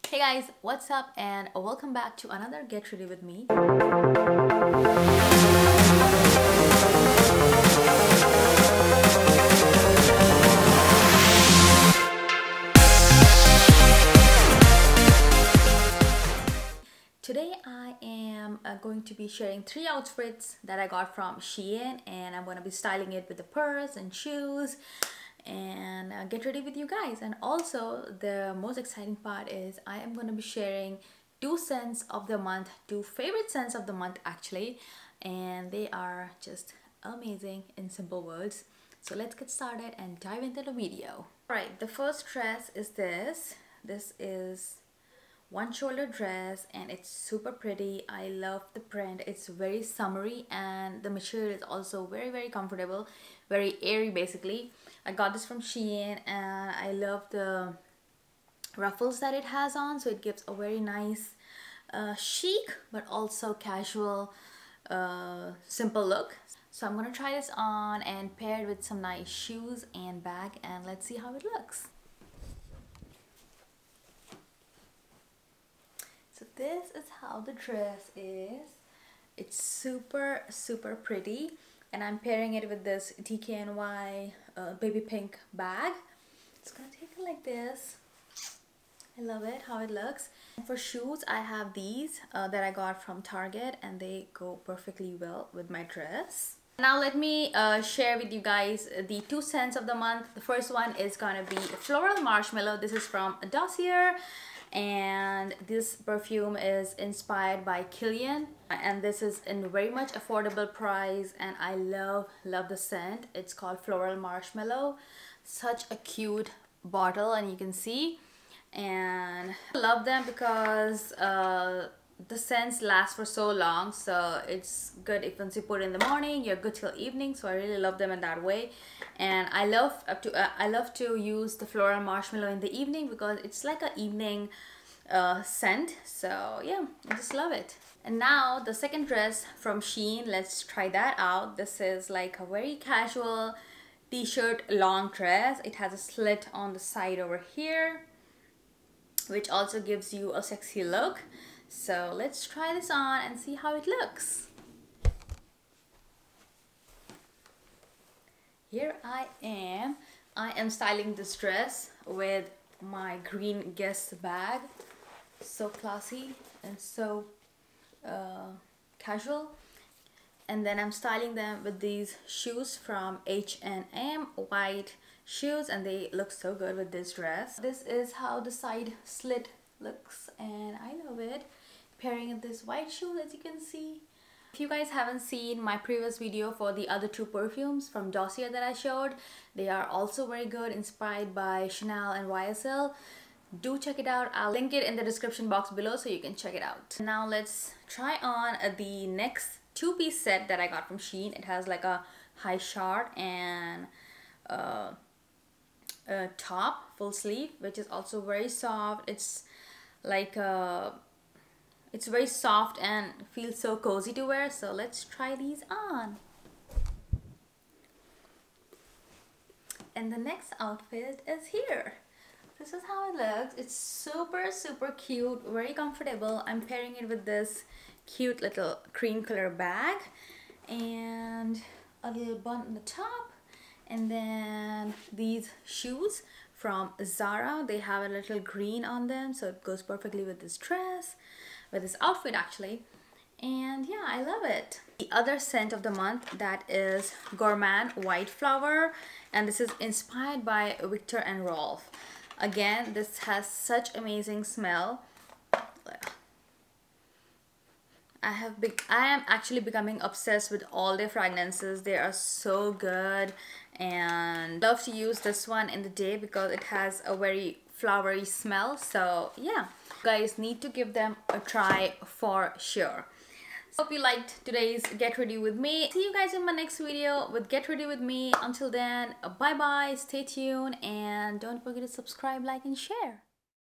Hey guys, what's up and welcome back to another Get Ready With Me. Today I am going to be sharing 3 outfits that I got from SHEIN, and I'm going to be styling it with a purse and shoes and get ready with you guys. And also the most exciting part is I am going to be sharing 2 scents of the month, 2 favorite scents of the month actually, and they are just amazing in simple words. So let's get started and dive into the video. Alright, the first dress is this is one shoulder dress and it's super pretty. I love the print. It's very summery and the material is also very comfortable, very airy basically. I got this from SHEIN and I love the ruffles that it has on, so it gives a very nice chic but also casual simple look. So I'm gonna try this on and pair it with some nice shoes and bag, and let's see how it looks. So this is how the dress is. It's super pretty, and I'm pairing it with this DKNY baby pink bag. It's gonna take it like this. I love it how it looks. And for shoes, I have these that I got from Target, and they go perfectly well with my dress. Now let me share with you guys the 2 scents of the month. The first one is gonna be Floral Marshmallow. This is from Dossier, and this perfume is inspired by Kilian, and this is in very much affordable price, and I love the scent. It's called Floral Marshmallow. Such a cute bottle, and you can see, and I love them because the scents last for so long, so it's good if once you put it in the morning, you're good till evening. So I really love them in that way, and I love to use the Floral Marshmallow in the evening because it's like an evening scent. So yeah, I just love it. And now the second dress from SHEIN, let's try that out. This is like a very casual t-shirt long dress. It has a slit on the side over here, which also gives you a sexy look. So let's try this on and see how it looks. Here I am styling this dress with my green Guess bag. So classy and so casual. And then I'm styling them with these shoes from H&M, white shoes, and they look so good with this dress. This is how the side slit looks, and I love it. Pairing with this white shoe, as you can see. If you guys haven't seen my previous video for the other 2 perfumes from Dossier that I showed, they are also very good, inspired by Chanel and YSL. Do check it out. I'll link it in the description box below so you can check it out. Now let's try on the next 2-piece set that I got from SHEIN. It has like a high short and a top full sleeve, which is also very soft. It's like it's very soft and feels so cozy to wear. So let's try these on. And the next outfit is here. This is how it looks. It's super cute, very comfortable. I'm pairing it with this cute little cream color bag and a little bun on the top, and then these shoes from Zara. They have a little green on them, so it goes perfectly with this dress, with this outfit actually. And yeah, I love it. The other scent of the month, that is Gourmand White Flower, and this is inspired by Viktor and Rolf. Again, this has such amazing smell. I am actually becoming obsessed with all their fragrances. They are so good, and love to use this one in the day because it has a very flowery smell. So yeah, you guys need to give them a try for sure. Hope you liked today's Get Ready With Me. See you guys in my next video with Get Ready With Me. Until then, bye bye, stay tuned, and don't forget to subscribe, like, and share.